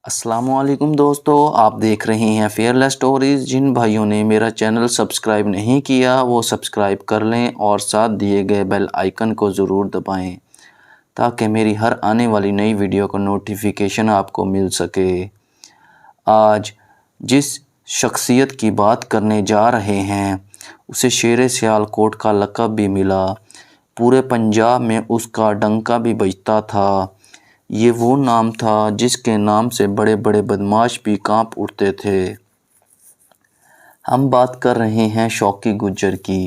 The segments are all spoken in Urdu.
السلام علیکم دوستو، آپ دیکھ رہے ہیں فیئر لیس سٹوریز۔ جن بھائیوں نے میرا چینل سبسکرائب نہیں کیا وہ سبسکرائب کر لیں اور ساتھ دیے گئے بیل آئیکن کو ضرور دبائیں تاکہ میری ہر آنے والی نئی ویڈیو کا نوٹیفیکیشن آپ کو مل سکے۔ آج جس شخصیت کی بات کرنے جا رہے ہیں اسے شیر سیالکوٹ کا لقب بھی ملا، پورے پنجاب میں اس کا ڈنکا بھی بجتا تھا۔ یہ وہ نام تھا جس کے نام سے بڑے بڑے بدماش بھی کانپ اٹھتے تھے۔ ہم بات کر رہے ہیں شوقی گجر کی۔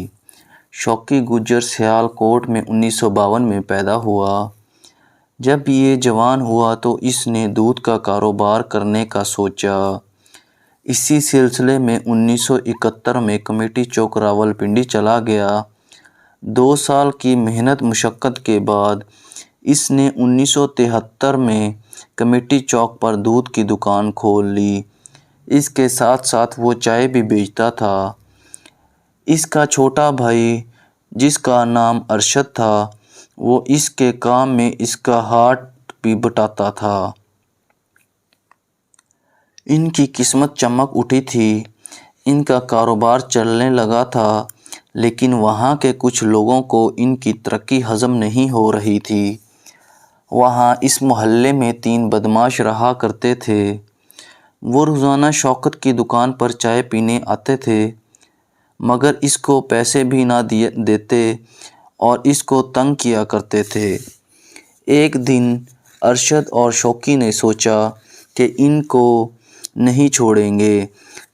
شوقی گجر سیالکوٹ میں 1952 میں پیدا ہوا۔ جب یہ جوان ہوا تو اس نے دودھ کا کاروبار کرنے کا سوچا۔ اسی سلسلے میں 1971 میں کمیٹی چوک راولپنڈی چلا گیا۔ 2 سال کی محنت مشقت کے بعد اس نے 1973 میں کمیٹی چوک پر دودھ کی دکان کھول لی۔ اس کے ساتھ ساتھ وہ چائے بھی بیچتا تھا۔ اس کا چھوٹا بھائی جس کا نام ارشد تھا وہ اس کے کام میں اس کا ہاتھ بھی بٹاتا تھا۔ ان کی قسمت چمک اٹھی تھی، ان کا کاروبار چلنے لگا تھا، لیکن وہاں کے کچھ لوگوں کو ان کی ترقی ہضم نہیں ہو رہی تھی۔ وہاں اس محلے میں 3 بدماش رہا کرتے تھے۔ وہ روزانہ شوکت کی دکان پر چائے پینے آتے تھے مگر اس کو پیسے بھی نہ دیتے اور اس کو تنگ کیا کرتے تھے۔ ایک دن ارشد اور شوقی نے سوچا کہ ان کو نہیں چھوڑیں گے،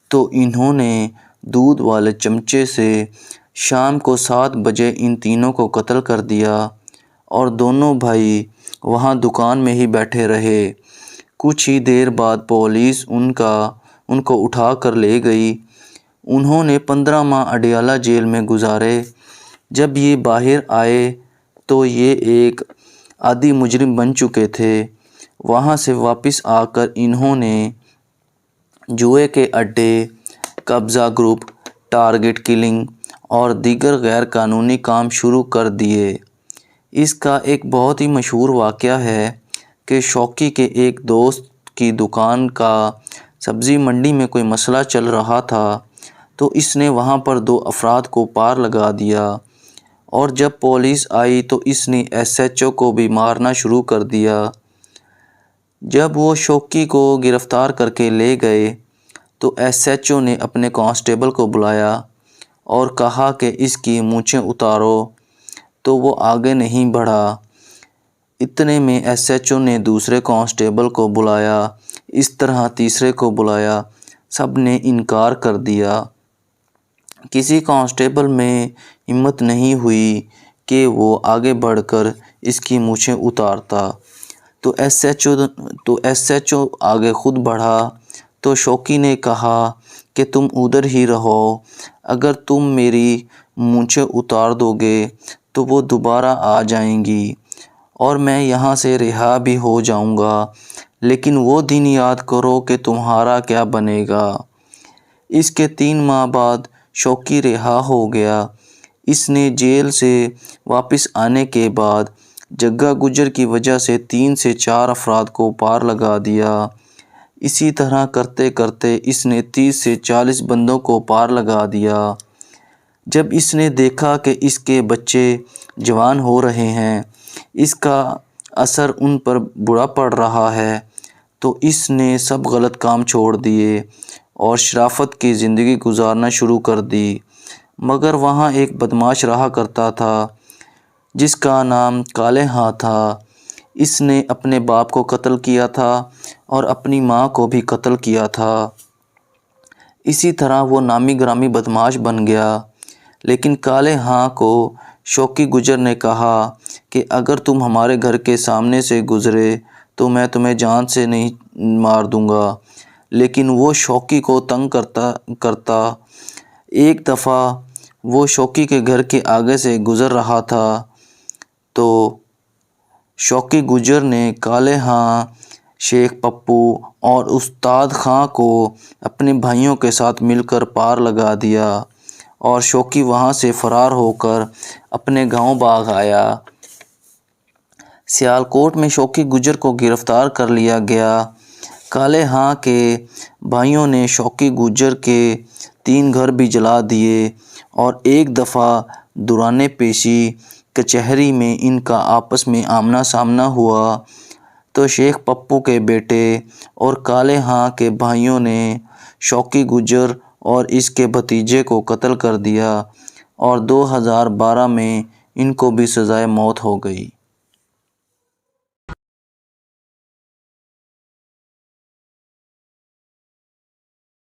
تو انہوں نے دودھ والے چمچے سے شام کو 7 بجے ان تینوں کو قتل کر دیا اور دونوں بھائی وہاں دکان میں ہی بیٹھے رہے۔ کچھ ہی دیر بعد پولیس ان کو اٹھا کر لے گئی۔ انہوں نے 15 ماہ اڈیالہ جیل میں گزارے۔ جب یہ باہر آئے تو یہ ایک عادی مجرم بن چکے تھے۔ وہاں سے واپس آ کر انہوں نے جوئے کے اڈے، قبضہ گروپ، ٹارگٹ کلنگ اور دیگر غیر قانونی کام شروع کر دیے۔ اس کا ایک بہت ہی مشہور واقعہ ہے کہ شوقی کے ایک دوست کی دکان کا سبزی منڈی میں کوئی مسئلہ چل رہا تھا تو اس نے وہاں پر 2 افراد کو پار لگا دیا اور جب پولیس آئی تو اس نے ایس ایچ او کو بھی مارنا شروع کر دیا۔ جب وہ شوقی کو گرفتار کر کے لے گئے تو ایس ایچ او نے اپنے کانسٹیبل کو بلایا اور کہا کہ اس کی مونچھیں اتارو، تو وہ آگے نہیں بڑھا۔ اتنے میں ایس ایچ او نے دوسرے کانسٹیبل کو بلایا، اس طرح تیسرے کو بلایا، سب نے انکار کر دیا۔ کسی کانسٹیبل میں ہمت نہیں ہوئی کہ وہ آگے بڑھ کر اس کی مونچھیں اتارتا، تو ایس ایچ او آگے خود بڑھا تو شوقی نے کہا کہ تم ادھر ہی رہو، اگر تم میری مونچھیں اتار دو گے تو وہ دوبارہ آ جائیں گی اور میں یہاں سے رہا بھی ہو جاؤں گا، لیکن وہ دن یاد کرو کہ تمہارا کیا بنے گا۔ اس کے 3 ماہ بعد شوقی رہا ہو گیا۔ اس نے جیل سے واپس آنے کے بعد جگا گجر کی وجہ سے 3 سے 4 افراد کو پار لگا دیا۔ اسی طرح کرتے کرتے اس نے 30 سے 40 بندوں کو پار لگا دیا۔ جب اس نے دیکھا کہ اس کے بچے جوان ہو رہے ہیں، اس کا اثر ان پر برا پڑ رہا ہے، تو اس نے سب غلط کام چھوڑ دیے اور شرافت کی زندگی گزارنا شروع کر دی۔ مگر وہاں ایک بدماش رہا کرتا تھا جس کا نام کالے ہاں تھا۔ اس نے اپنے باپ کو قتل کیا تھا اور اپنی ماں کو بھی قتل کیا تھا۔ اسی طرح وہ نامی گرامی بدماش بن گیا۔ لیکن کالے ہاں کو شوقی گجر نے کہا کہ اگر تم ہمارے گھر کے سامنے سے گزرے تو میں تمہیں جان سے نہیں مار دوں گا، لیکن وہ شوقی کو تنگ کرتا۔ ایک دفعہ وہ شوقی کے گھر کے آگے سے گزر رہا تھا تو شوقی گجر نے کالے ہاں، شیخ پپو اور استاد خاں کو اپنے بھائیوں کے ساتھ مل کر پار لگا دیا اور شوقی وہاں سے فرار ہو کر اپنے گاؤں بھاگ آیا۔ سیالکوٹ میں شوقی گجر کو گرفتار کر لیا گیا۔ کالے ہاں کے بھائیوں نے شوقی گجر کے 3 گھر بھی جلا دیے اور ایک دفعہ دوران پیشی کچہری میں ان کا آپس میں آمنا سامنا ہوا تو شیخ پپو کے بیٹے اور کالے ہاں کے بھائیوں نے شوقی گجر اور اس کے بھتیجے کو قتل کر دیا اور 2012 میں ان کو بھی سزائے موت ہو گئی۔